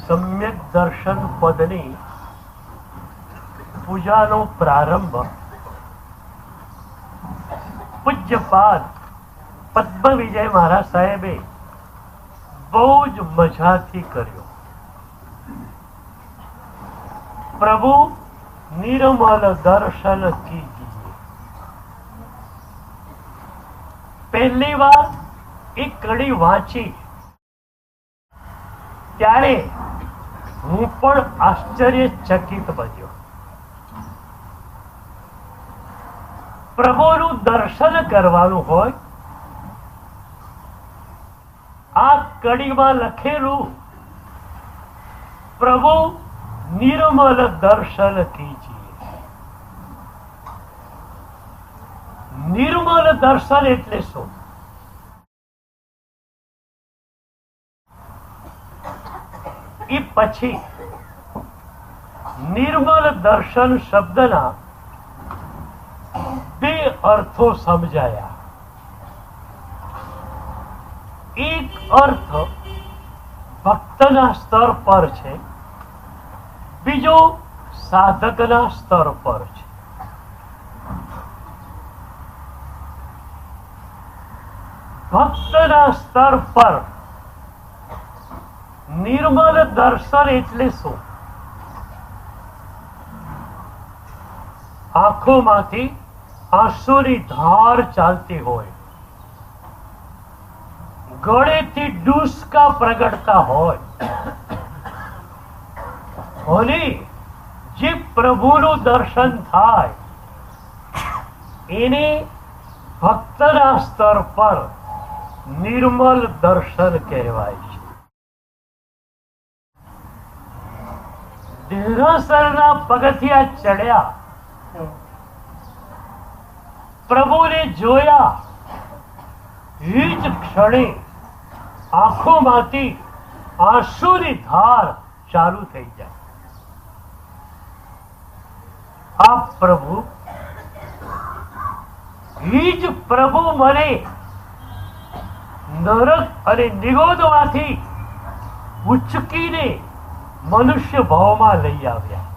સમ્યક દર્શન પદની પૂજાનો પ્રારંભ પૂજ્યપાદ પદ્મ વિજય મહારાજ સાહેબે બહુ જ મજાથી કર્યો. પ્રભુ નિર્મલ દર્શન કીજીએ. પહેલી વાર એ કડી વાંચી ત્યારે હું પણ આશ્ચર્યચકિત બન્યો. પ્રભુનું દર્શન કરવાનું હોય, આ કડીમાં લખેલું પ્રભુ નિર્મલ દર્શન કીજીએ. નિર્મલ દર્શન એટલે શું? એ પછી નિર્મલ દર્શન શબ્દના બે અર્થો સમજાયા. એક અર્થ ભક્તના સ્તર પર છે, બીજો સાધકના સ્તર પર છે. ભક્તના સ્તર પર નિર્મલ દર્શન એટલે શું? આંખોમાંથી આંસુની ધાર ચાલતી હોય, ગળેથી ડૂસકા પ્રગટતા હોય અને જે પ્રભુનું દર્શન થાય એને ભક્તના સ્તર પર નિર્મલ દર્શન કહેવાય છે. દેરાસરના પગથિયા ચડ્યા, પ્રભુને જોયા, એ જ ક્ષણે આંખોમાંથી આંસુની ધાર ચાલુ થઈ જાય. આ પ્રભુ, એ જ પ્રભુ મને નરક અને નિગોદમાંથી ઉચકીને મનુષ્ય ભાવમાં લઈ આવ્યા.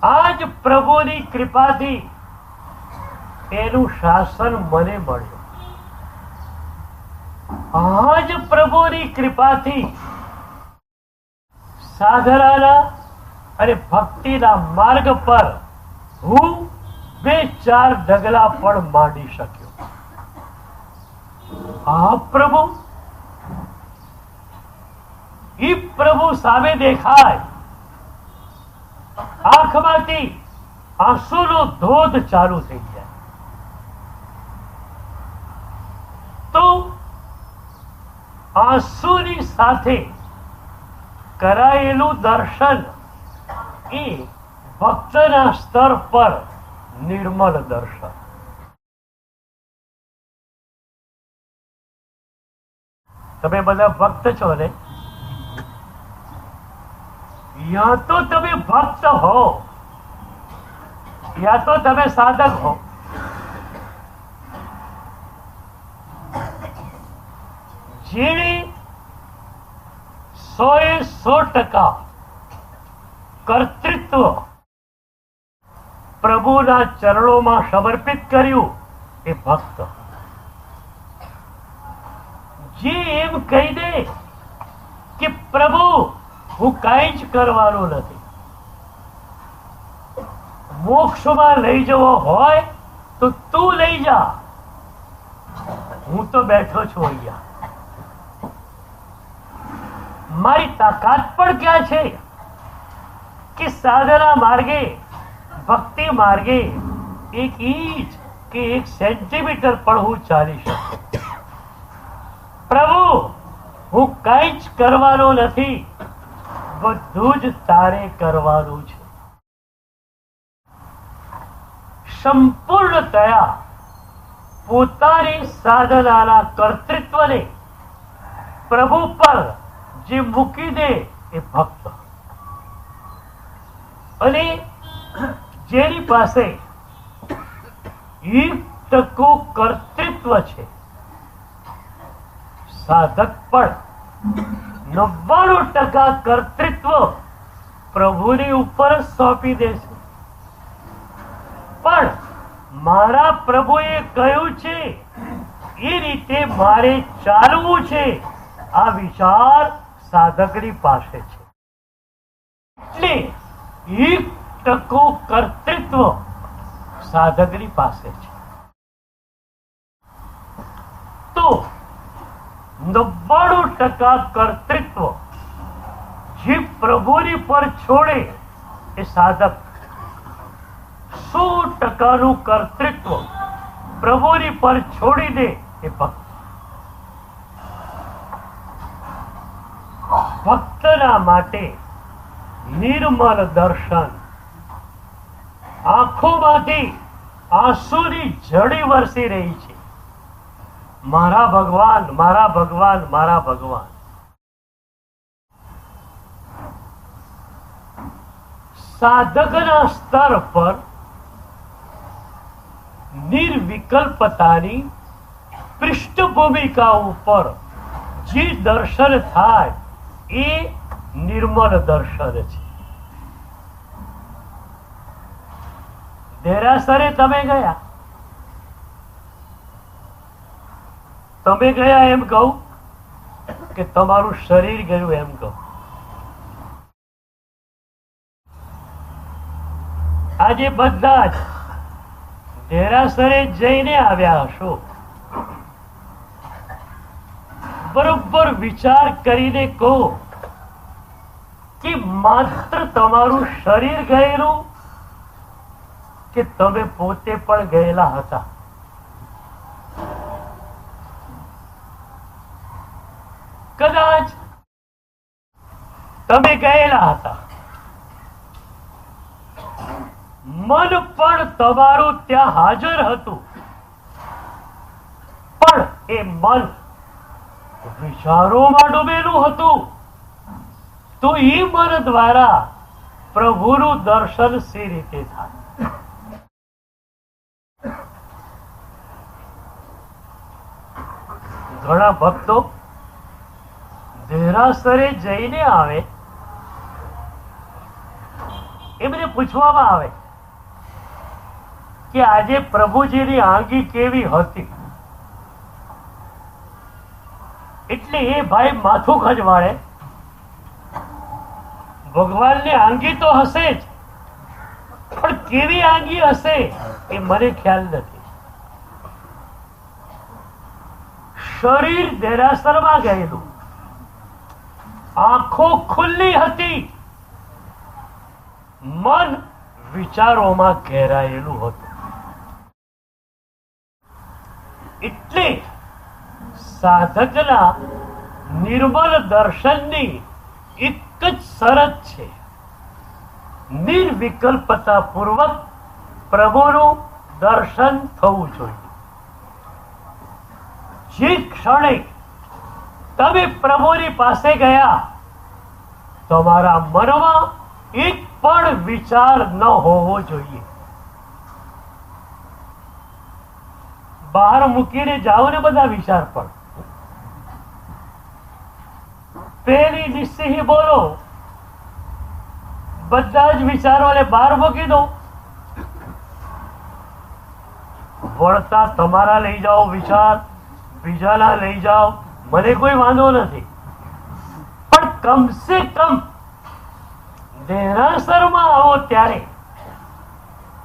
આજ પ્રભુની કૃપાથી એનું શાસન મને મળ્યું. આજ પ્રભુની કૃપાથી સાધનાના અને ભક્તિના માર્ગ પર હું 2-4 ડગલા પણ માંડી શક્યો. આ પ્રભુ, ઈ પ્રભુ સામે દેખાય, આંખમાંથી આંસુનો ધોધ ચાલુ થઈ જાય તો આંસુની સાથે કરાયેલું દર્શન એ ભક્તના સ્તર પર નિર્મલ દર્શન. તમે બધા ભક્ત છો ને? યા તો તમે ભક્ત હો, યા તો તમે સાધક હો. જેણે 100% કર્તૃત્વ પ્રભુના ચરણોમાં સમર્પિત કર્યું એ ભક્ત. જે એમ કહી દે કે પ્રભુ હું કઈ જ કરવાનું નથી, મોક્ષમાં લઈ જવો હોય તો તું લઈ જા, હું તો બેઠો છું અહીંયા. મારી તાકાત પણ ક્યાં છે કે સાધના માર્ગે, ભક્તિ માર્ગે 1 ઇંચ કે 1 સેન્ટીમીટર પણ હું ચાલી શકું. પ્રભુ હું કઈ જ કરવાનો નથી, બધું જ તારે કરવાનું છે. સંપૂર્ણતયા પોતાની સાધનાના કર્તૃત્વને પ્રભુ પર જે મૂકી દે એ ભક્ત. અને જેની પાસે 1% કર્તૃત્વ છે, સાધક પણ 99% કર્તૃત્વ પ્રભુની ઉપર જ સોંપી દેશે. પણ મારા પ્રભુએ કહ્યું છે એ રીતે મારે ચાલવું છે, આ વિચાર સાધકની પાસે છે. એટલે 1% કર્તૃત્વ સાધકની પાસે છે. તો 99% કર્તૃત્વ જે પ્રભુની પર છોડે એ સાધક, 100% કર્તૃત્વ પ્રભુની પર છોડી દે એ ભક્ત. ભક્તના માટે નિર્મલ દર્શન, આંખોમાંથી આંસુની ઝડી વરસી રહી છે. મારા ભગવાન, મારા ભગવાન, મારા ભગવાન. સાધકના સ્તર પર નિર્વિકલ્પતાની પૃષ્ઠભૂમિકા ઉપર જે દર્શન થાય એ નિર્મલ દર્શન છે. દેરાસરે તમે ગયા, તમે ગયા એમ કહું કે તમારું શરીર ગયું એમ કહું? આજે બધા જ દેરાસરે જઈને આવ્યા હશો. બરોબર વિચાર કરીને કહો કે માત્ર તમારું શરીર ગયેલું કે તમે પોતે પણ ગયેલા હતા? કદાચ તમે ગયેલા હતા, મન પણ તમારું ત્યાં હાજર હતું, પણ એ મન વિચારોમાં ડૂબેલું હતું. તો એ મન દ્વારા પ્રભુનું દર્શન સી રીતે થાય? ઘણા ભક્તો દેરાસરે જઈને આવે, એમને પૂછવામાં આવે કે આજે પ્રભુજીની આંગી કેવી હતી? એટલે એ ભાઈ માથું ખંજવાળે, ભગવાનની આંગી તો હશે જ, પણ કેવી આંગી હશે એ મને ખ્યાલ નથી. શરીર દેરાસરમાં ગયેલું, આંખો ખુલ્લી હતી, મન વિચારોમાં ઘેરાયેલું હતું. એટલે સાધકના નિર્મલ દર્શનની એક જ શરત છે, નિર્વિકલ્પતા પૂર્વક પ્રભુનું દર્શન થવું જોઈએ. જે ક્ષણે તમે પ્રભુની પાસે ગયા, તમારા મનમાં એક પણ વિચાર ન હોવો જોઈએ. બહાર મૂકીને જાઓ ને બધા વિચાર, પણ પેલી નિશ્ચય બોલો, બધા જ વિચારોને બહાર મૂકી દો. વળતા તમારા લઈ જાઓ વિચાર, બીજાના લઈ જાઓ, મને કોઈ વાંધો નથી, પણ કમસે કમ દેરાસરમાં આવો ત્યારે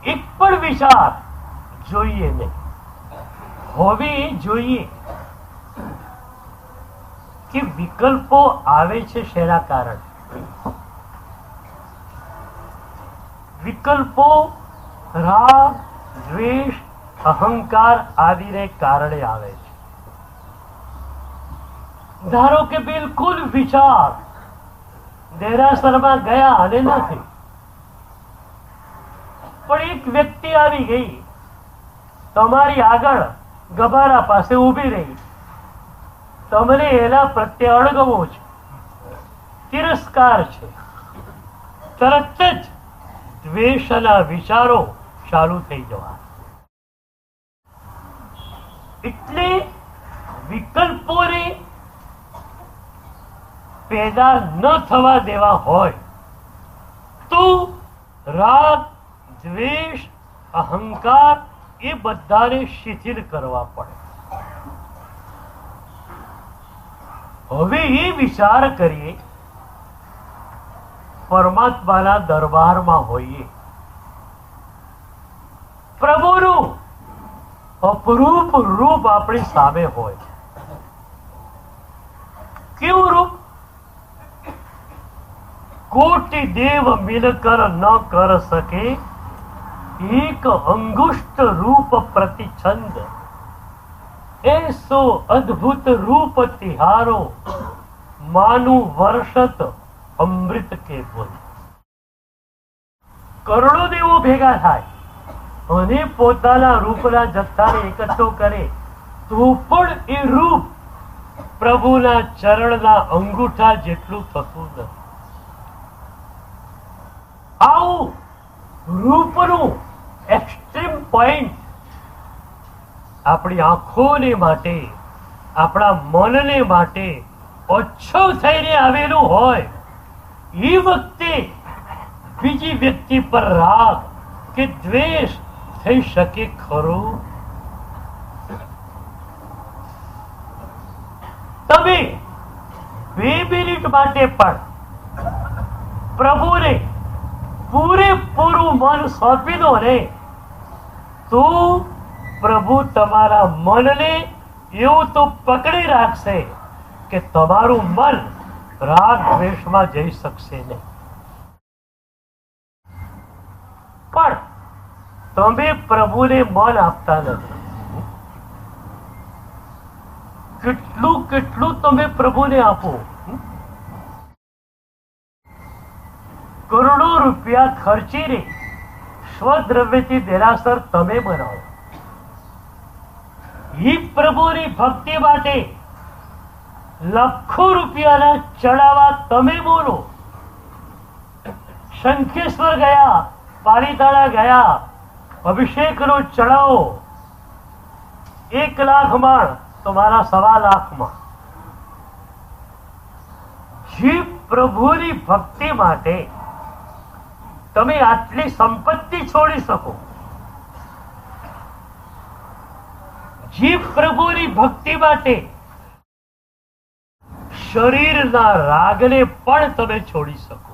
એક પણ વિચાર જોઈએ નહીં, હોવી જોઈએ. કે વિકલ્પો આવે છે શેના કારણે? વિકલ્પો રાગ, દ્વેષ, અહંકાર આદિને કારણે આવે છે. ધારો કે બિલકુલ વિચાર દેરાસરમાં ગયા અને નથી, પણ એક વ્યક્તિ આવી ગઈ, તમારી આગળ ગબારા પાસે ઊભી રહી, તમને એના પ્રત્યે અણગમો છે, તિરસ્કાર છે, તરત જ દ્વેષના વિચારો ચાલુ થઈ જવા. એટલે વિકલ્પોને પેદા ન થવા દેવા હોય તો રાગ, દ્વેષ, અહંકાર એ બધાને શિથિલ કરવા પડે. હવે એ વિચાર કરીએ, પરમાત્માના દરબારમાં હોઈએ, પ્રભુનું અપરૂપ રૂપ આપણી સામે હોય. કેવું રૂપ? કોટી દેવ મિલકર ન કર શકે, એક અંગુષ્ઠ રૂપ પ્રતિછંદ, એસો અદ્ભુત રૂપ તિહારો, માનું વર્ષત અમૃત કે બોલ. કરોડો દેવો ભેગા થાય અને પોતાના રૂપના જથ્થાને એકઠો કરે તો પણ એ રૂપ પ્રભુના ચરણના અંગૂઠા જેટલું થતું નથી. આવું રૂપનું એક્સ્ટ્રીમ પોઈન્ટ આપણી આંખોને માટે, આપણા મનને માટે ઓછો થઈને આવેલું હોય, એ વખતે બીજી વ્યક્તિ પર રાગ કે દ્વેષ થઈ શકે ખરો? તમે 2 મિનિટ માટે પણ પ્રભુને પૂરેપૂરું મન સોંપી દો ને, તો પ્રભુ તમારા મનને એવું તો પકડી રાખશે કે તમારું મન રાગ દ્વેષમાં જઈ શકશે નહીં. પણ તમે પ્રભુને મન આપતા નથી. કેટલું કેટલું તમે પ્રભુને આપો. કરોડો રૂપિયા ખર્ચીને સ્વદ્રવ્યથી દેરાસર તમે બનાવો. એ પ્રભુની ભક્તિ માટે લાખો રૂપિયાના ચડાવા તમે બોલો. શંખેશ્વર ગયા, પાલીતાણા ગયા, અભિષેકનો ચડાવો 1 લાખ માણ, તમારા 1.25 લાખમાં. જે પ્રભુની ભક્તિ માટે તમે આટલી સંપત્તિ છોડી શકો, જે પ્રભુની ભક્તિ માટે શરીરના રાગને પણ તમે છોડી શકો,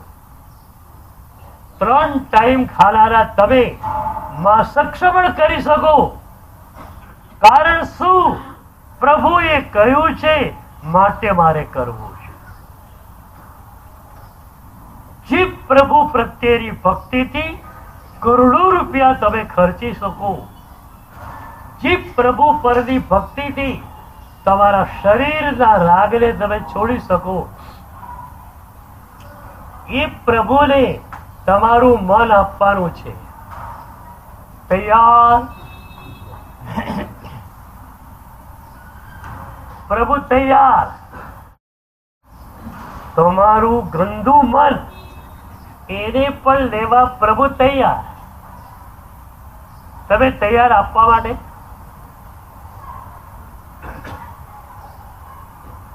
3 ટાઈમ ખાનારા તમે માસક્ષમણ કરી શકો. કારણ શું? પ્રભુએ કહ્યું છે માટે મારે કરવું છે. જે પ્રભુ પ્રત્યેની ભક્તિથી કરોડો રૂપિયા તમે ખર્ચી શકો, જે પ્રભુ પરની ભક્તિથી તમારા શરીરના રાગને તમે છોડી શકો, એ પ્રભુને તમારું મન આપવાનું છે. તૈયાર? પ્રભુ તૈયાર? તમારું ગંદુ મન એને પણ લેવા પ્રભુ તૈયાર. તમે તૈયાર આપવા માટે?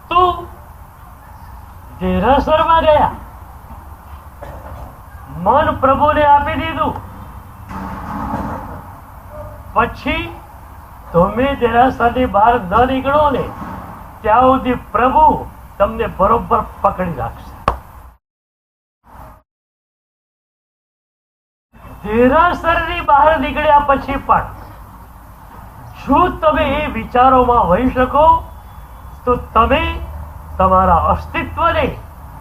તો દેરાસરમાં ગયા, મન પ્રભુને આપી દીધું, પછી તમે દેરાસરની બહાર ન નીકળો ને ત્યાં સુધી પ્રભુ તમને બરોબર પકડી રાખશે. દેરાસરની બહાર નીકળ્યા પછી પણ જો તમે એ વિચારોમાં વહી શકો તો તમે તમારા અસ્તિત્વને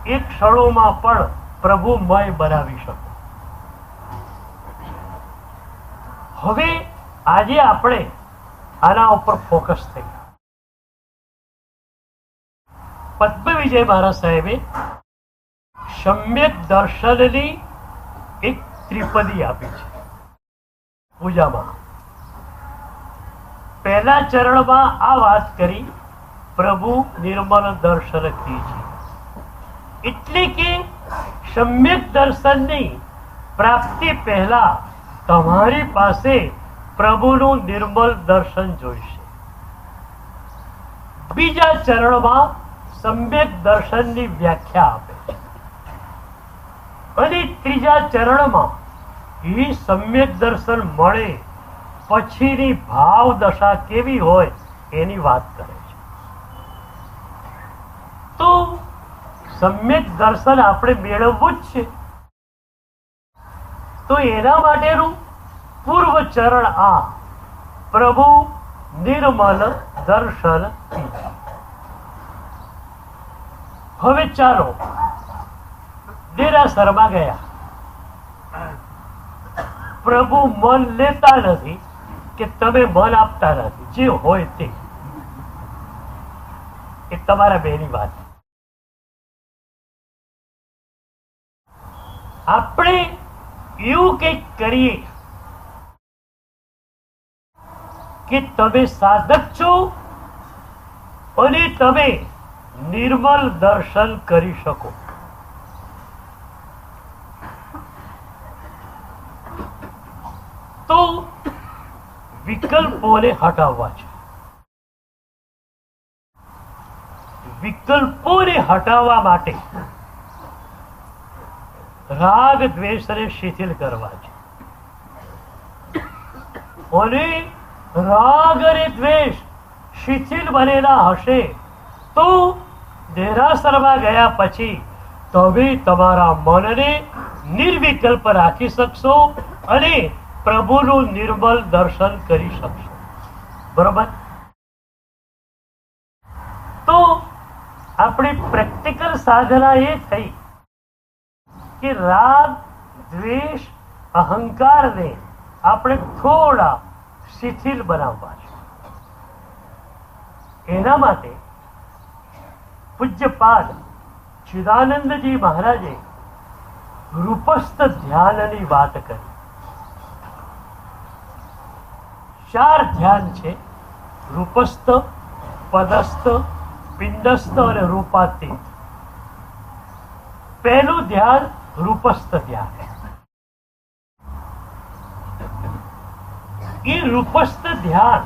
એક ક્ષણોમાં પણ પ્રભુમય બનાવી શકો. હવે આજે આપણે આના ઉપર ફોકસ થઈ. પદ્મ વિજય મહારાજ સાહેબે સમ્યક દર્શનની એક ત્રિપદી આપી છે પૂજામાં. પહેલા ચરણમાં આ વાત કરી, પ્રભુ નિર્મલ દર્શન કીજી. એટલે કે સમ્યક દર્શનની પ્રાપ્તિ પહેલા તમારી પાસે પ્રભુનું નિર્મલ દર્શન જોઈશે. બીજા ચરણમાં સમ્યક દર્શનની વ્યાખ્યા આપે છે. અને ત્રીજા ચરણમાં એ સમ્યક દર્શન મળે પછીની ભાવ દશા કેવી હોય એની વાત કરે છે. તો સમ્યક દર્શન આપણે મેળવવું જ છે. તો એના માટેનું પૂર્વ ચરણ આ પ્રભુ નિર્મલ દર્શન. હવે ચાલો દેરાસરમાં ગયા. પ્રભુ મન લેતા નથી કે તમે મન આપતા નથી, જે હોય તે. એ તમારા બેની વાત. આપણે એવું કંઈક કરીએ કે તમે સાધક છો અને તમે નિર્મલ દર્શન કરી શકો. તો વિકલ્પોને હટાવવા છે. વિકલ્પોને હટાવવા માટે રાગ દ્વેષને શિથિલ કરવા છે. અને રાગ અને દ્વેષ શિથિલ બનેલા હશે તો દેરાસરમાં ગયા પછી તમે તમારા મનને નિર્વિકલ્પ રાખી શકશો અને પ્રભુનું નિર્મલ દર્શન કરી શકશો. બરોબર? તો આપણી પ્રેક્ટિકલ સાધના એ થઈ કે રાગ દ્વેષ અહંકારને આપણે થોડા શિથિલ બનાવવા છે. એના માટે પૂજ્યપાદ ચિદાનંદજી મહારાજે રૂપસ્થ ધ્યાનની વાત કરી. 4 ધ્યાન છે: રૂપસ્થ, પદસ્થ, પિંડસ્થ અને રૂપાતીત. પહેલું ધ્યાન રૂપસ્થ ધ્યાન. એ રૂપસ્થ ધ્યાન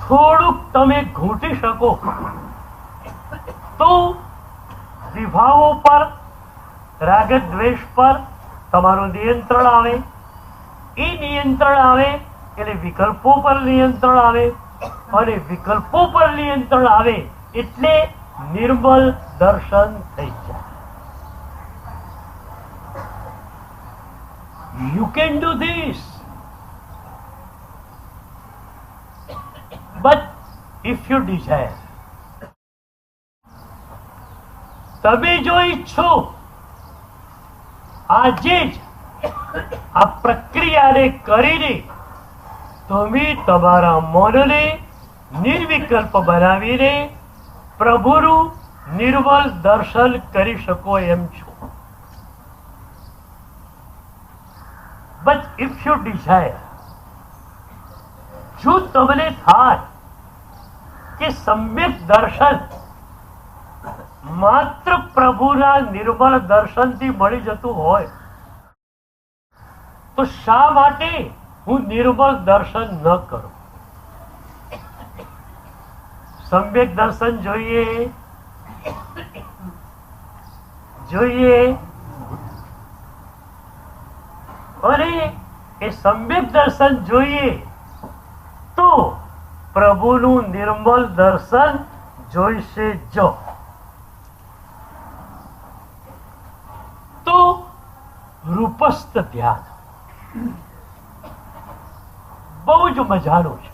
થોડુંક તમે ઘૂંટી શકો તો વિભાવો પર, રાગ દ્વેષ પર તમારું નિયંત્રણ આવે. એ નિયંત્રણ આવે એટલે વિકલ્પો પર નિયંત્રણ આવે, અને વિકલ્પો પર નિયંત્રણ આવે એટલે નિર્મલ દર્શન થઈ જાય. You can do this, but if you desire, તમે જો ઈચ્છો આજે જ આ પ્રક્રિયાને કરીને તમે તમારા મનને નિર્વિકલ્પ બનાવીને પ્રભુનું નિર્મલ દર્શન કરી શકો એમ છો. બટ ઇફ યુ ડિઝાયર, જો તમને થાય કે સમ્યક દર્શન માત્ર પ્રભુના નિર્મળ દર્શનથી મળી જતું હોય તો શા માટે હું નિર્મળ દર્શન ન કરું? સમ્યક દર્શન જોઈએ અને એ સમ્યક દર્શન જોઈએ તો પ્રભુનું નિર્મળ દર્શન જોઈશે. જો તો રૂપસ્થ ધ્યાન બહુ જ મજાનું છે.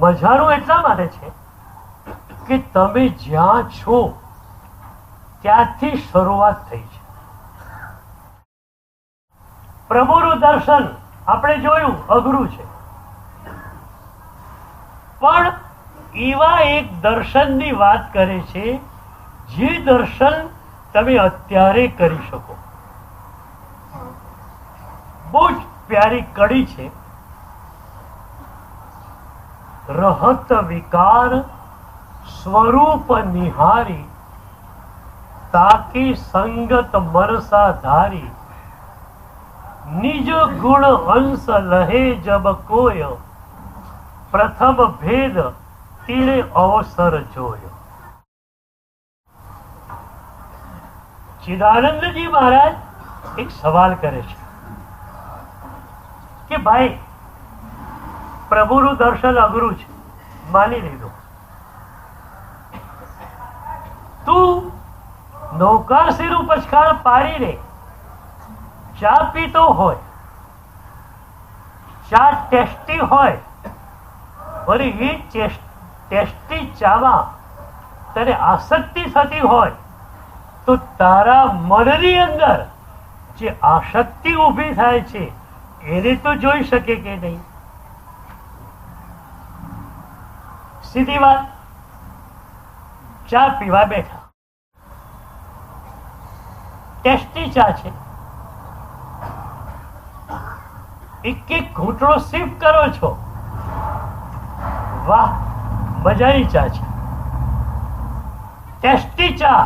મજાનું એટલા માટે છે કે તમે જ્યાં છો ત્યાંથી શરૂઆત થઈ છે. પ્રભુનું દર્શન આપણે જોયું અઘરું છે, પણ એવા એક દર્શનની વાત કરે છે જે દર્શન તમે અત્યારે કરી શકો. બહુ જ પ્યારી કડી છે. રહત વિકાર સ્વરૂપ નિહારી, તાકી સંગત મરસા ધારી, નિજ ગુણ અંશ લહે જબ કોય, પ્રથમ ભેદ તેણે અવસર જોયો. ચિદાનંદજી મહારાજ એક સવાલ કરે છે કે ભાઈ, પ્રભુનું દર્શન અઘરું છે, માની લીધું. તું નૌકાશીનું પછખાણ પાડીને ચા પીતો હોય, ચા ટેસ્ટી હોય, વળી એ ટેસ્ટી ચામાં તને આસક્તિ થતી હોય, તો તારા મનની અંદર જે આસક્તિ ઊભી થાય છે એને તો જોઈ શકે કે નહીં? સીધી વાત. ચા પીવા બેઠા, ટેસ્ટી ચા છે, એક એક ઘૂંટડો સિપ કરો છો, વાહ, મજાની ચા છે, ટેસ્ટી ચા,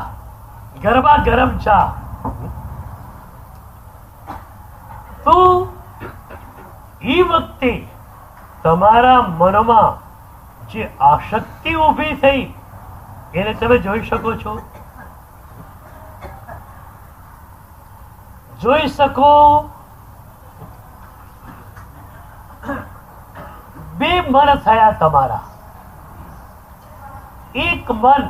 ગરમા ગરમ ચા. તો એ વખતે તમારા મનમાં જે આસક્તિ ઊભી થઈ એને તમે જોઈ શકો છો? જોઈ શકો? બે મન થયા તમારા. એક મન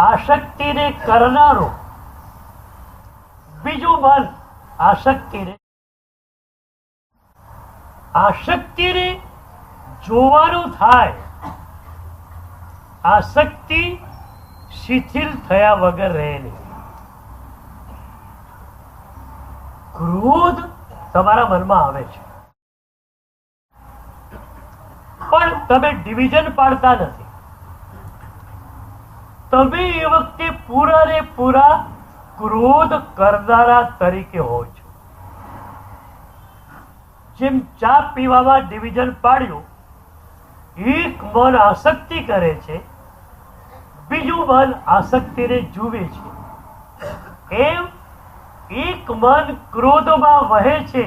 આસક્તિને કરનારું, બીજું મન આસક્તિને જોવાનું થાય. આસક્તિ શિથિલ થયા વગર રહે નહીં. ક્રોધ તમારા મનમાં આવે છે, પણ તમે ડિવિઝન પાડતા નથી. તમે એ વખતે પૂરા ને પૂરા ક્રોધ કરનારા તરીકે હો છો. જેમ ચા પીવામાં ડિવિઝન પાડ્યું, એક મન આસક્તિ કરે છે, બીજું મન આસક્તિને જુએ છે, એમ એક મન ક્રોધમાં વહે છે,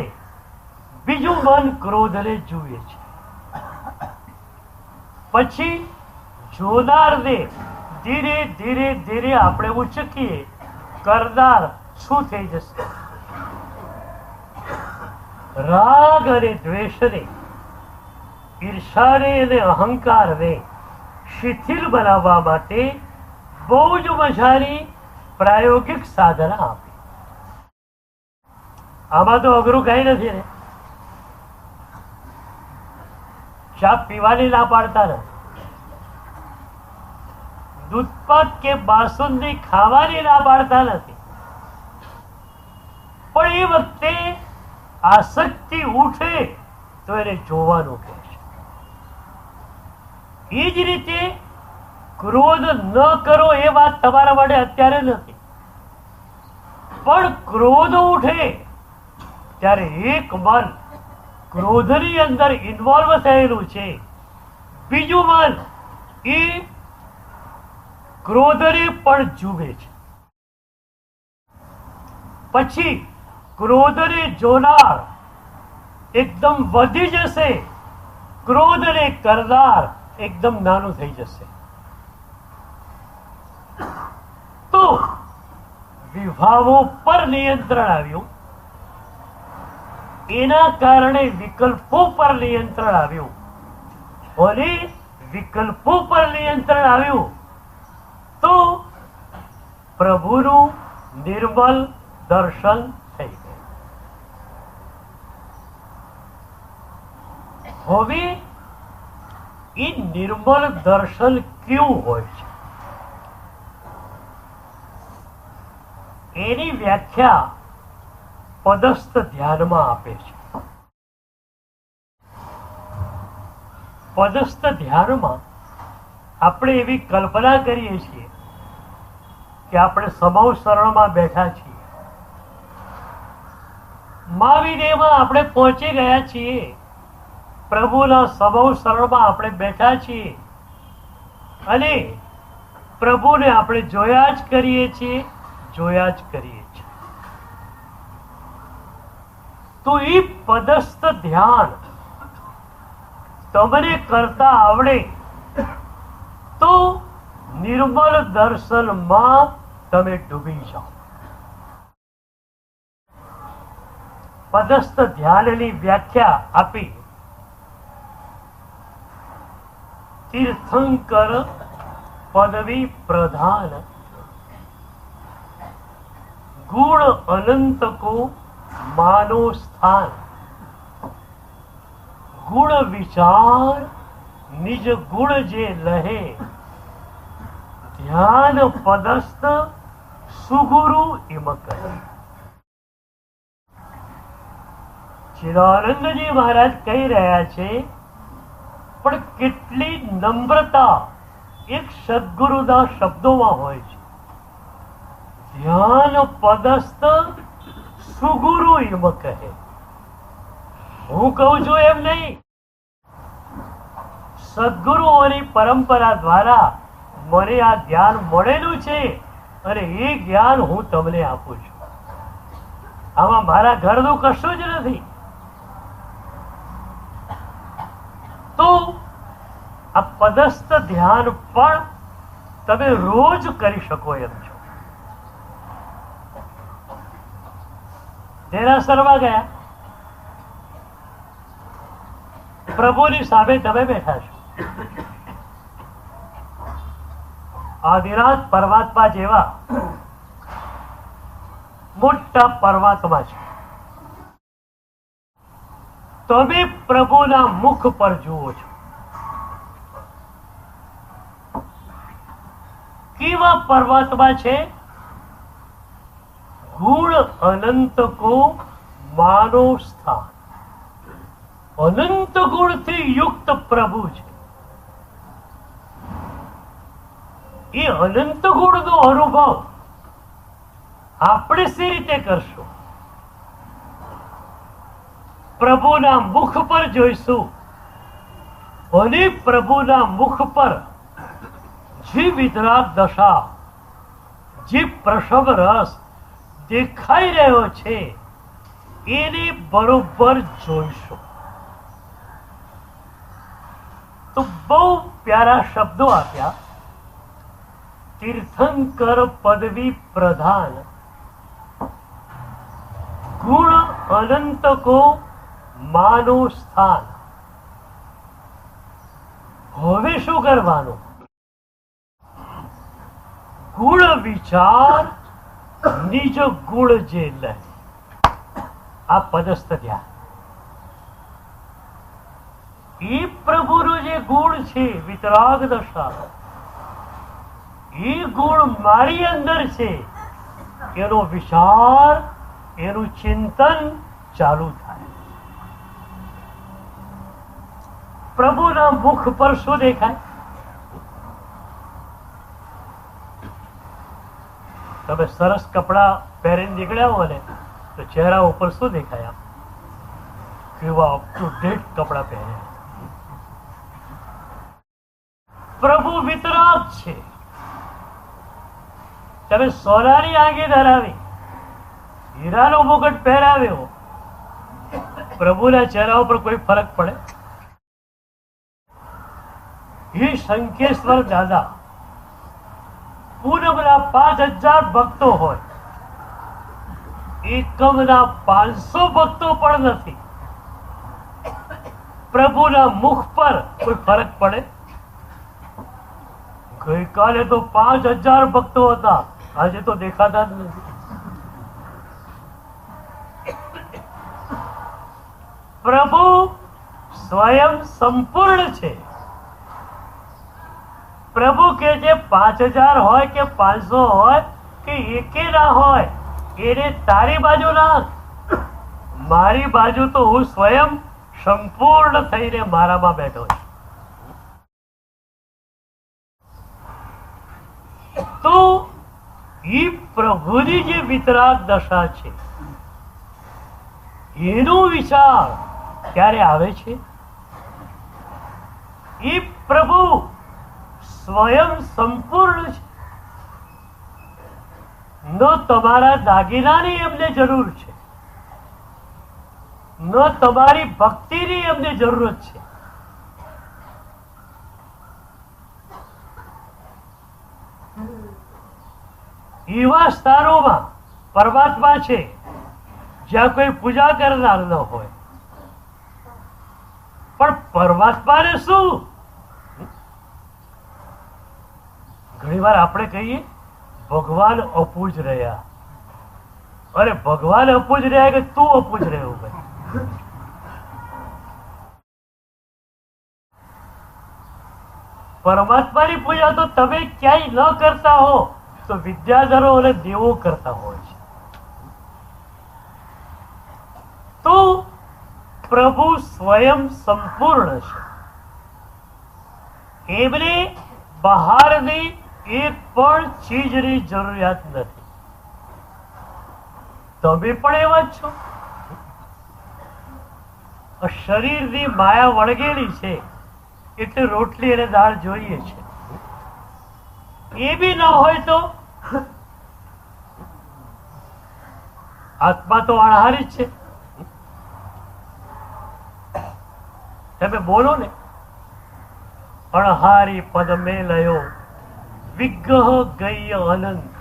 બીજું મન ક્રોધને જુએ છે. પછી જોનારને ધીરે ધીરે ધીરે આપણે ઉચકીએ, કરનાર શું થઈ જશે? રાગ અને દ્વેષને, ઈર્ષાને અને અહંકારને શિથિલ બનાવવા માટે બહુ જ મજાની પ્રાયોગિક સાધના આપી. આમાં તો અઘરું કઈ નથી ને. ચા પીવાની ના પાડતા નથી, દૂધપાક કે બાસુંદી ખાવાની ના પાડતા નથી, પણ એ વખતે આસક્તિ ઉઠે તો એને જોવાનું કહે છે. એ જ રીતે ક્રોધ ન કરો એ વાત તમારા માટે અત્યારે નથી, પણ ક્રોધ ઉઠે ત્યારે એક મન ક્રોધની અંદર ઇન્વોલ્વ થયેલું છે, બીજું મન એ ક્રોધને પણ જુએ છે. પછી ક્રોધને જોનાર એકદમ વધી જશે, ક્રોધને કરનાર એકદમ નાનું થઈ જશે. તો વિભાવો પર નિયંત્રણ આવ્યું, એના કારણે વિકલ્પો પર નિયંત્રણ આવ્યું, અને વિકલ્પો પર નિયંત્રણ આવ્યું તો પ્રભુનું નિર્મલ દર્શન થઈ ગયું. હવે એ નિર્મલ દર્શન કેવું હોય છે એની વ્યાખ્યા પદસ્થ ધ્યાનમાં આપે છે. પદસ્થ ધ્યાનમાં આપણે એવી કલ્પના કરીએ છીએ કે આપણે સમૌ શરણમાં બેઠા છીએ, મહાવિદેહમાં આપણે પહોંચી ગયા છીએ, પ્રભુના સમૌ શરણમાં આપણે બેઠા છીએ અને પ્રભુને આપણે જોયા જ કરીએ છીએ. તો એ પદસ્થ ધ્યાન તમને કરતા આવડે નિર્મલ દર્શનમાં તમે ડૂબી જાઓ. પદસ્થ ધ્યાનની વ્યાખ્યા આપી તીર્થંકર પદવી પ્રધાન गुण अनंत को मानो स्थान. गुण विचार निज गुण जे लहे ध्यान पदस्थ सुगुरु इम कहे. चिदानंदजी महाराज कही રહ્યા છે પણ કેટલી નમ્રતા એક સદગુરુના શબ્દોમાં હોય છે. ધ્યાન પદસ્થ સુગુરુ એમ કહે. હું કહું છું એમ નહીં, સદગુરુઓની પરંપરા દ્વારા મને આ જ્ઞાન મળેલું છે અને એ જ્ઞાન હું તમને આપું છું. આમાં મારા ઘરનું કશું જ નથી. તો આ પદસ્થ ધ્યાન પણ તમે રોજ કરી શકો એમ છો. દેરાસરમાં ગયા, પ્રભુની સામે તમે બેઠા છો. આદિનાથ પરમાત્મા જેવા મોટા પરમાત્મા છે. તમે પ્રભુના મુખ પર જુઓ છો. કેવા પરમાત્મા છે? गुण अनंत को मानो स्थान. अनंत गुण थी युक्त प्रभु છે. એ અનંત ગુણ નો અનુભવ આપણે સી રીતે કરશું? પ્રભુના મુખ પર જોઈશું અને પ્રભુના મુખ પર જે વિતરાગ દશા, જે પ્રસવ રસ દેખાઈ રહ્યો છે એને બરોબર જોઈશું. તો બહુ પ્યારા શબ્દો આપ્યા. તીર્થંકર પદવી પ્રધાન ગુણ અનંત કો માનો સ્થાન. હવે શું કરવાનું? ગુણ વિચાર નિજ ગુણ જે લે. આ પદસ્થ ધ્યાન. એ પ્રભુનું જે ગુણ છે વિતરાગ દશા, એ ગુણ મારી અંદર છે. એનો વિચાર, એનું ચિંતન ચાલુ થાય. પ્રભુના મુખ પર શું દેખાય? તમે સરસ કપડા પહેરીને નીકળ્યા હો ને તો ચહેરા ઉપર શું દેખાય? કેવા અપ ટુ ડેટ કપડા પહેર્યા. પ્રભુ વિતરાગ છે. તમે સોનાની આંગી ધરાવી, હીરાનો મુગટ પહેરાવ્યો, પ્રભુના ચહેરા ઉપર કોઈ ફરક પડે? એ શંકેશ્વર દાદા પૂનમના 5000 ભક્તો હોય, એકમના 500 ભક્તો પણ નથી. પ્રભુના મુખ પર કોઈ ફરક પડે? ગઈકાલે તો 5000 ભક્તો હતા, આજે તો દેખાતા જ નથી. પ્રભુ સ્વયં સંપૂર્ણ છે. પ્રભુ કે જે 5000 હોય કે 500 હોય કે એકે ના હોય, એને તારી બાજુ નાખ. મારી બાજુ તો હું સ્વયં સંપૂર્ણ થઈને મારામાં બેઠો છું. તો એ પ્રભુની જે વિતરાગ દશા છે એનો વિચાર ક્યારે આવે છે? એ પ્રભુ સ્વયં સંપૂર્ણ છે. ન તમારા દાગીનાની એમને જરૂર છે, ન તમારી ભક્તિની એમને જરૂરત છે. એવા સ્થાનોમાં પરમાત્મા છે જ્યાં કોઈ પૂજા કરનાર ન હોય. પણ પરમાત્માને શું? ઘણી વાર આપણે કહીએ ભગવાન અપૂજ રહ્યા. અરે ભગવાન અપૂજ રહ્યા કે તું અપૂજ રહ્યો ભાઈ? પરમાત્માની પૂજા તો તમે ક્યાંય ન કરતા હો તો વિદ્યાધરો અને દેવો કરતા હોય છે. તો પ્રભુ સ્વયં સંપૂર્ણ છે. એમને બહારની એક પણ ચીજની જરૂરિયાત નથી. તમે પણ એવા જ છો. શરીરની માયા વળગેલી છે એટલે રોટલી અને દાળ જોઈએ છે. એ બી ન હોય તો આત્મા તો અણહારી જ છે. તમે બોલો ને, અણહારી પદ મેં લયો વિગ્રહ ગઈ અનંત.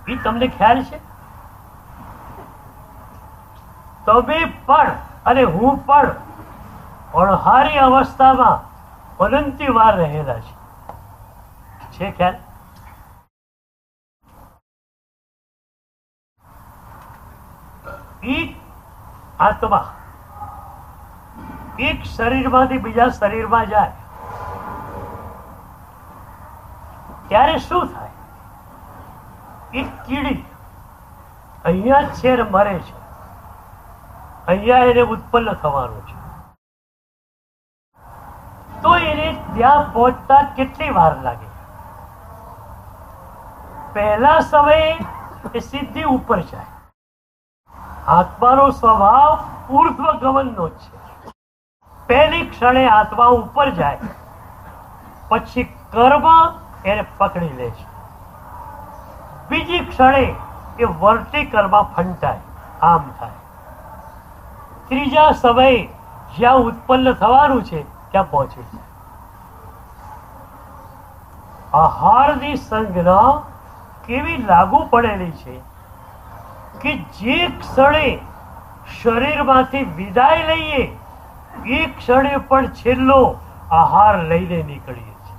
એ તમને ખ્યાલ છે? તમે પણ અને હું પણ અણહારી અવસ્થામાં અનંતી વાર રહેલા છે ખ્યાલ? એક આત્મા એક શરીરમાંથી બીજા શરીરમાં જાય ત્યારે શું થાય? એક કીડી અહીંયા જ છે ને મરે છે. અહીંયા એને ઉત્પન્ન થવાનું છે. તો એને ત્યાં પહોંચતા કેટલી વાર લાગે? પહેલા સમયે એ સીધી ઉપર જાય. આત્માનો સ્વભાવ ઉર્ધ્વ ગમનનો જ છે. પહેલી ક્ષણે આત્મા ઉપર જાય, પછી કર્મ એને પકડી લે છે. બીજી ક્ષણે એ વર્ટિકલમાં ફંટાય, આમ થાય. ત્રીજા સમયે જ્યાં ઉત્પન્ન થવાનું છે ત્યાં પહોંચે છે. આહારની સંજ્ઞા કેવી લાગુ પડેલી છે કે જે ક્ષણે શરીરમાંથી વિદાય લઈએ એ ક્ષણે પણ છેલ્લો આહાર લઈને નીકળીએ છીએ.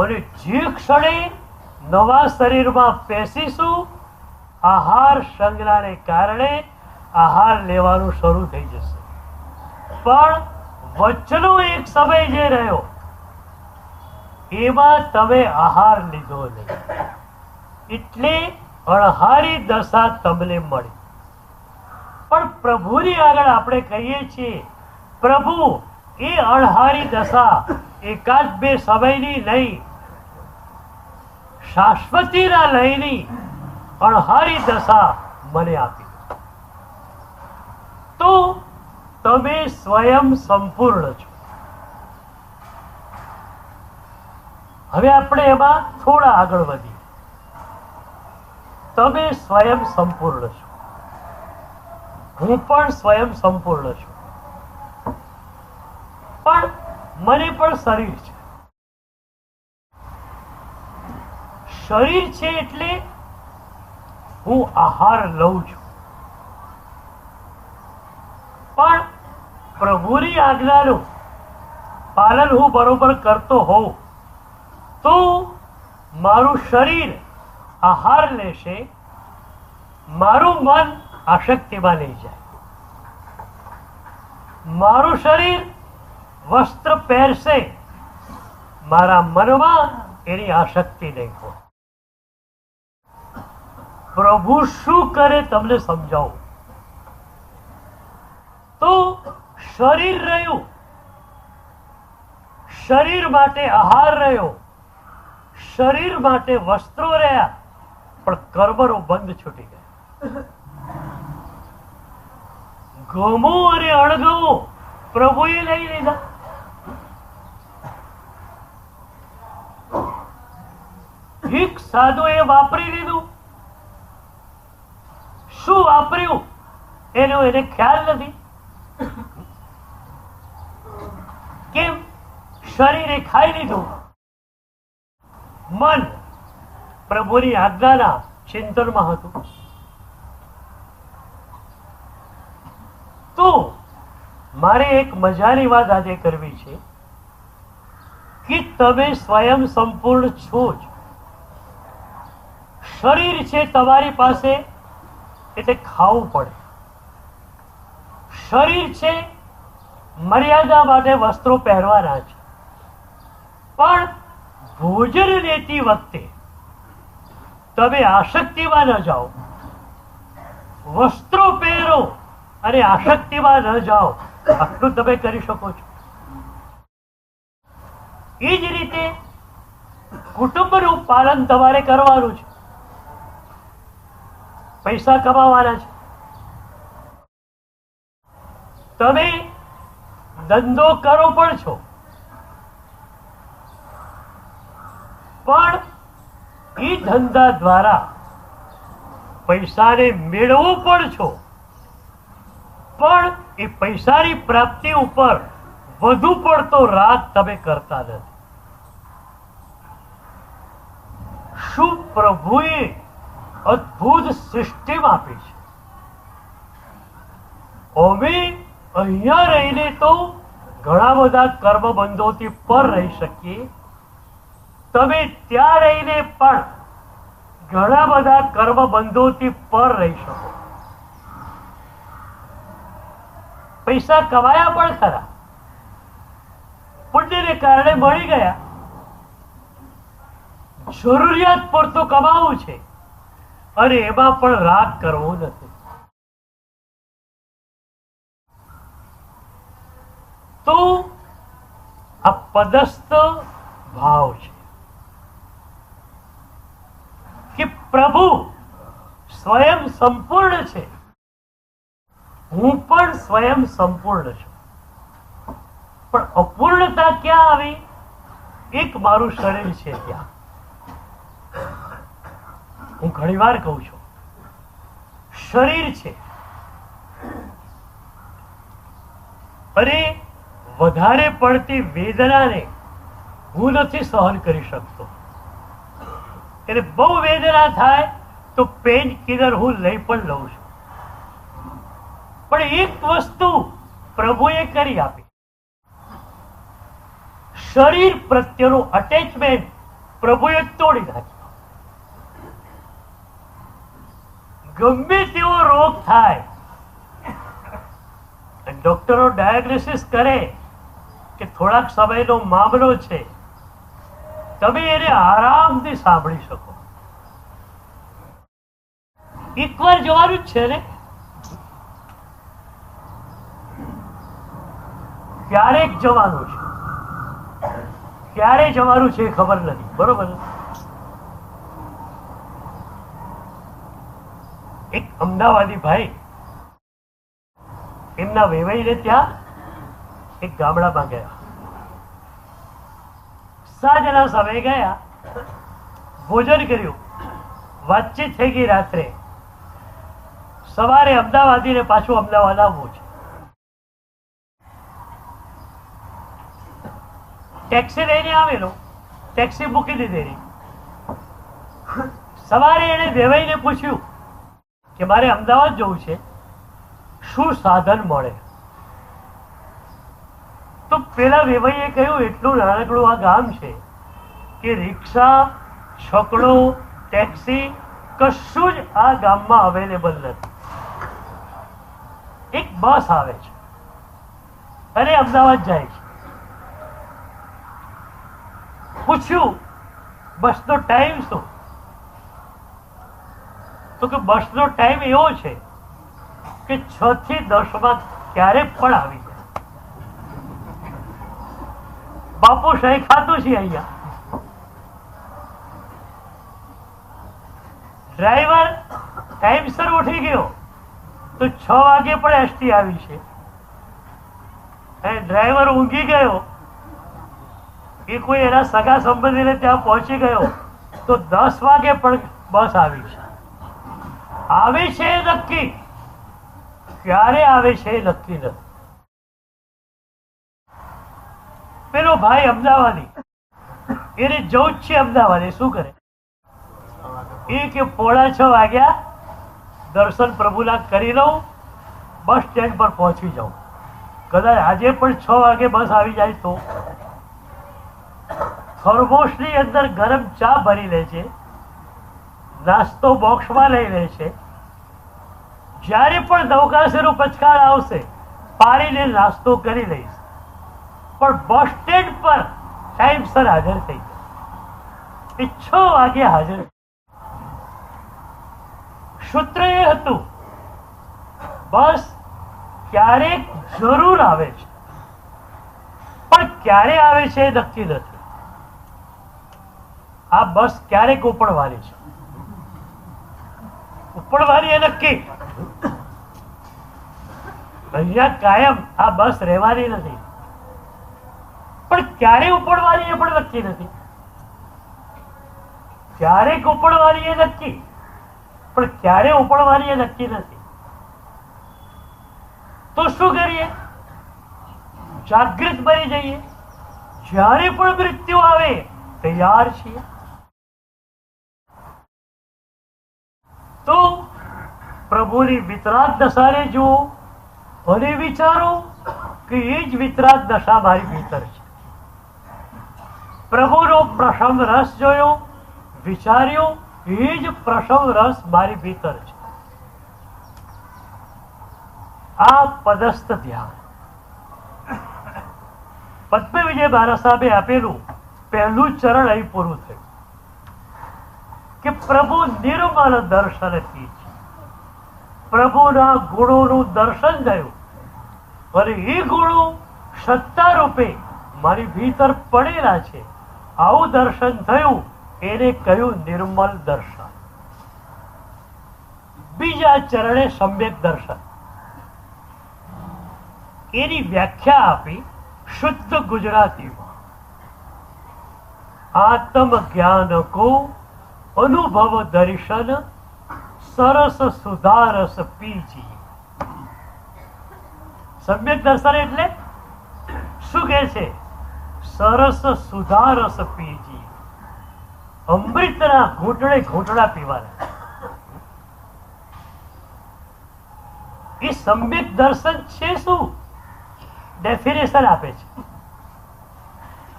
અને જે ક્ષણે નવા શરીરમાં પેસીશું આહાર સંજ્ઞાને કારણે આહાર લેવાનું શરૂ થઈ જશે. પણ વચ્ચેનો એક સમય જે રહ્યો એમાં તમે આહાર લીધો નહીં, એટલે અણહારી દશા તમને મળી. પણ પ્રભુની આગળ આપણે કહીએ છીએ પ્રભુ એ અણહારી દશા એકાદ બે સમયની નહીં, શાશ્વતીના લયની અણહારી દશા મને આપી. તો તમે સ્વયં સંપૂર્ણ છો. હવે આપણે એમાં થોડા આગળ વધીએ. તમે સ્વયં સંપૂર્ણ છો, હું પણ સ્વયં સંપૂર્ણ છું. પણ મને પણ શરીર છે. શરીર છે એટલે હું આહાર લઉં છું. પણ પ્રભુની આજ્ઞાનું પાલન હું બરોબર કરતો હોઉં તો મારું શરીર આહાર લેશે, મારું મન આસક્તિમાં નહીં જાય. મારું શરીર વસ્ત્ર પહેરશે, મારા મનમાં એની આસક્તિ નહીં હોય. પ્રભુ શું કરે તમને સમજાવું. તો શરીર રહ્યું, શરીર માટે આહાર રહ્યો, શરીર માટે વસ્ત્રો રહ્યા, પણ કર્મનો બંધ છૂટી ગયો. ગમવું અને અણગમવું પ્રભુએ લઈ લીધા. એક સાધુએ વાપરી લીધું. શું વાપર્યું એનો એને ખ્યાલ નથી. કેમ? શરીરે ખાઈ લીધું, મન પ્રભુની આજ્ઞાના ચિંતનમાં હતું. તો મારે એક મજાની વાત આજે કરવી છે કે તમે સ્વયં સંપૂર્ણ છો જ. શરીર છે તમારી પાસે એટલે ખાવું પડે. શરીર છે મર્યાદા માટે વસ્ત્રો પહેરવાના છે, પણ ભોજન લેતી વખતે તમે આસક્તિમાં ન જાઓ. વસ્ત્રો પહેરો અને આસક્તિમાં ન જાઓ, આટલું તમે કરી શકો છો. એ જ રીતે કુટુંબનું પાલન તમારે કરવાનું છે. પૈસા કમાવાના છે. તમે ધંધો કરો પણ છો, પણ એ ધંધા દ્વારા પૈસાને મેળવો પણ છો, પણ એ પૈસાની પ્રાપ્તિ ઉપર વધુ પડતો રાગ તમે કરતા નથી. શું પ્રભુએ અદ્ભુત સિસ્ટમ આપી છે. અમે અહીંયા રહીને તો ઘણા બધા કર્મબંધોથી પર રહી શકીએ. તમે ત્યાં રહીને પણ ઘણા બધા કર્મબંધોથી પર રહી શકો. પૈસા કમાયા પણ ખરા, પુણ્યને કારણે મળી ગયા. જરૂરિયાત પૂરતું કમાવું છે અને એમાં પણ રાગ કરવો નથી. તો આ પદસ્થ ભાવ છે કે પ્રભુ સ્વયં સંપૂર્ણ છે, હું પણ સ્વયં સંપૂર્ણ છું. પણ અપૂર્ણતા ક્યાં આવી? એક મારું શરીર છે ત્યાં. હું ઘણી વાર કહું છું, શરીર છે અને વધારે પડતી વેદનાને હું નથી સહન કરી શકતો. એટલે બહુ વેદના થાય તો પેઇન કિલર હું લઈ પણ લઉં છું. પણ એક વસ્તુ પ્રભુએ કરી આપી, શરીર પ્રત્યેનું અટેચમેન્ટ પ્રભુએ તોડી નાખ્યું. ગમે તેવો રોગ થાય, ડોક્ટરો ડાયાગ્નોસિસ કરે કે થોડાક સમયનો મામલો છે, તમે એને આરામથી સાંભળી શકો. એકવાર જવાનું જ છે ને. ક્યારેક જવાનું છે, ક્યારે જવાનું છે ખબર નથી. બરોબર. એક અમદાવાદી ભાઈ એમના વેવાઈને ત્યાં એક ગામડામાં ગયા. સાંજના સમયે ગયા, ભોજન કર્યું, વાતચીત થઈ ગઈ રાત્રે. સવારે અમદાવાદીને પાછું અમદાવાદ આવવું છે. ટેક્સી લઈને આવેલો, ટેક્સી મૂકી દીધેલી. સવારે એને વેવાઈને પૂછ્યું કે મારે અમદાવાદ જવું છે, શું સાધન મળે? તો પેલા વેવાઈએ કહ્યું, એટલું નાનકડું આ ગામ છે કે રિક્ષા, છકડો, ટેક્સી કશું જ આ ગામમાં અવેલેબલ નથી. એક બસ આવે છે અને અમદાવાદ જાય છે. પૂછ્યું બસનો ટાઈમ શું? તો કે બસનો ટાઈમ એવો છે કે 6 થી 10 માં ક્યારે પણ આવી જાય. બાપુ સહી ખાતું છે અહીંયા. ડ્રાઈવર ટાઈમસર ઉઠી ગયો તો 6 વાગે પણ એસટી આવી છે, અને ડ્રાઈવર ઊંઘી ગયો એ કોઈ એના સગા સંબંધીને ત્યાં પહોંચી ગયો તો 10 વાગે પણ બસ આવી છે. આવે છે એ નક્કી, ક્યારે આવે છે એ નક્કી નથી. પેલો ભાઈ અમદાવાદી, એને જવું જ છે અમદાવાદ, એ શું કરે? એ કે 5:45 વાગ્યા દર્શન પ્રભુના કરી લઉં, બસ સ્ટેન્ડ પર પહોંચી જાઉં. કદાચ આજે પણ 6 વાગે બસ આવી જાય તો થર્મોસની અંદર ગરમ ચા ભરી લે છે, નાસ્તો બોક્સમાં લઈ લે છે. જ્યારે પણ નૌકાશીનો પચકાળ આવશે પાડીને નાસ્તો કરી લઈશ, પણ બસ સ્ટેન્ડ પર ટાઈમસર હાજર થઈ જાય. એ 6 વાગે હાજર. સૂત્ર એ હતું, બસ ક્યારેક જરૂર આવે છે, પણ ક્યારે આવે છે એ નક્કી નથી. આ બસ ક્યારેક ઉપડવાની છે, ઉપડવાની એ નક્કી. અહીંયા કાયમ આ બસ રહેવાની નથી, પણ ક્યારે ઉપડવાની એ પણ નક્કી નથી. ક્યારેક ઉપડવાની એ નક્કી, પણ ક્યારે ઉપડવાની એ નક્કી નથી. તો શું કરીએ? જાગૃત બની જઈએ. જ્યારે પણ મૃત્યુ આવે તૈયાર છીએ. તો પ્રભુની વિતરાગ દશાને જુઓ અને વિચારો કે એ જ વિતરાગ દશા મારી ભીતર છે. પ્રભુનો પ્રસમ રસ જોયો, વિચાર્યો, એ જ પ્રસમ રસ મારી ભીતર છે. આ પદસ્થ ધ્યાન પદ્મ વિજય મહારાજ સાહેબે આપેલું પહેલું ચરણ અહીં પૂરું થયું કે પ્રભુ નિર્મલ દર્શન કી. પ્રભુના ગુણોનું દર્શન થયું અને એ ગુણો સત્તા રૂપે મારી ભીતર પડેલા છે. આવું દર્શન થયું, એને કહ્યું નિર્મલ દર્શન. બીજા ચરણે સમ્યક દર્શન, એની વ્યાખ્યા આપી શુદ્ધ ગુજરાતીમાં. આત્મ જ્ઞાન કો અનુભવ દર્શન સરસ સુધારસ પીજી. સમ્યક દર્શન એટલે શું કે છે? સરસ સુધારસ પીજી. અમૃતના ઘૂંટડે ઘૂંટડા પીવાના. એ સમ્યક દર્શન છે શું? ડેફિનેશન આપે છે,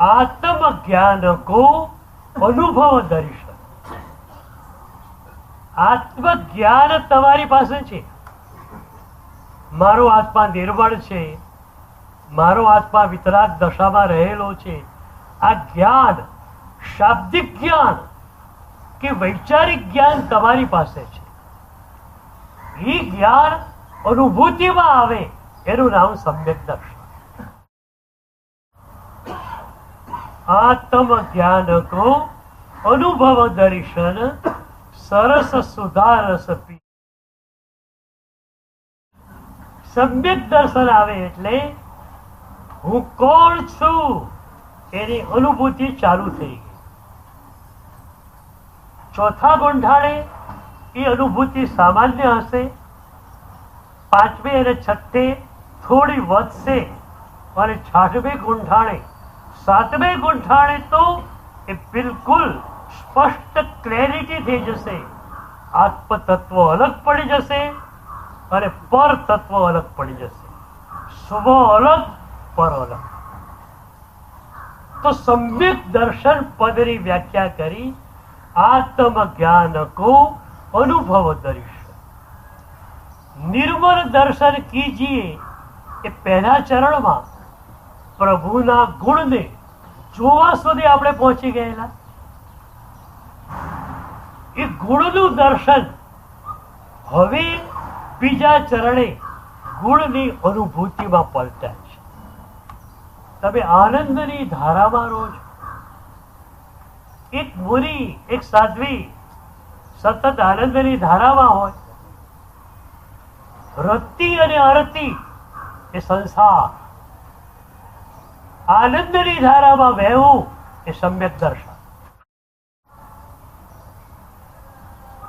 આત્મ જ્ઞાન કો અનુભવ દર્શન. આત્મ જ્ઞાન તમારી પાસે છે. મારો આત્મા નિર્મળ છે, મારો આત્મા વિતરાગ દશામાં રહેલો છે. આ જ્ઞાન, શાબ્દિક જ્ઞાન કે વૈચારિક જ્ઞાન તમારી પાસે છે. એ જ્ઞાન અનુભૂતિમાં આવે એનું નામ સમ્યક દર્શન. આત્મ જ્ઞાન કો અનુભવ દર્શન સરસ સુધારસ પી. સમ્યક દર્શન આવે એટલે હું કોણ છું એની અનુભૂતિ ચાલુ થઈ ગઈ. ચોથા ગુંઠાણે એ અનુભૂતિ સામાન્ય હશે, પાંચમે અને છઠ્ઠે થોડી વધશે, અને છઠ્ઠમે ગુંઠાણે, સાતમે ગુંઠાણે તો એ બિલકુલ સ્પષ્ટ ક્લેરિટી થઈ જશે. આત્મ તત્વ અલગ પડી જશે અને પર તત્વ અલગ પડી જશે. સ્વ અલગ, પર અલગ. તો સમ્યક દર્શન પદની વ્યાખ્યા કરી, આત્મ જ્ઞાન કો અનુભવ દર્શન. નિર્મલ દર્શન કીજીએ એ પહેલા ચરણમાં પ્રભુના ગુણને જોવા સુધી આપણે પહોંચી ગયેલા. એ ગુણનું દર્શન હવે બીજા ચરણે ગુણની અનુભૂતિમાં પલટાય છે. તમે આનંદની ધારામાં રહો છો. એક મુનિ, એક સાધ્વી સતત આનંદની ધારામાં હોય. રતિ અને અરતિ એ સંસાર. આનંદની ધારામાં વહેવું એ સમ્યક દર્શન.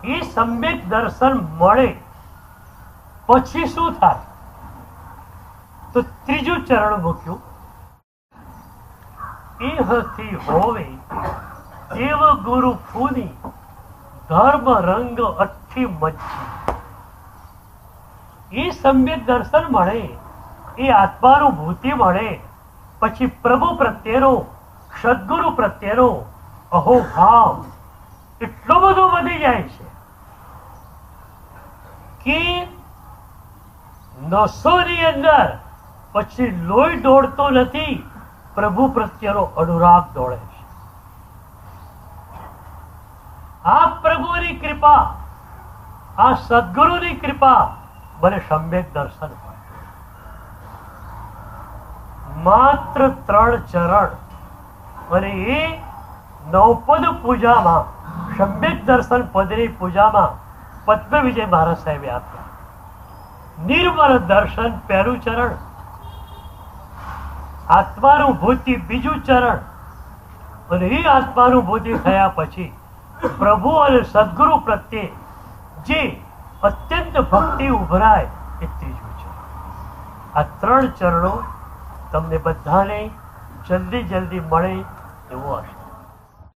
એ સમ્યક દર્શન મળે પછી શું થાય? તો ત્રીજું ચરણ મૂક્યું, ઇહથી હોવે દેવ ગુરુ ફૂની ધર્મ રંગ અઠ્ઠી મચ્છી. એ સમ્યક દર્શન મળે, એ આત્માનુભૂતિ મળે, પછી પ્રભુ પ્રત્યેનો, સદગુરુ પ્રત્યેનો અહોભાવ એટલો બધો વધી જાય છે કે નસોની અંદર પછી લોહી દોડતો નથી, પ્રભુ પ્રત્યેનો અનુરાગ દોડે છે. આ પ્રભુની કૃપા, આ સદગુરુની કૃપા મને સમ્યક દર્શન મળે. માત્ર 3 ચરણ, અને એ નવપદ પૂજામાં, સમ્યક દર્શન પદની પૂજામાં પદ્મ વિજય મહારાજ સાહેબે આપ્યા. નિર્મળ દર્શન પહેલું ચરણ, આત્માનુભૂતિ બીજું ચરણ, અને એ આત્માનુભૂતિ થયા પછી પ્રભુ અને સદગુરુ પ્રત્યે જે અત્યંત ભક્તિ ઉભરાય એ ત્રીજું ચરણ. આ 3 ચરણો તમને બધાને જલ્દી મળે એવો આશા.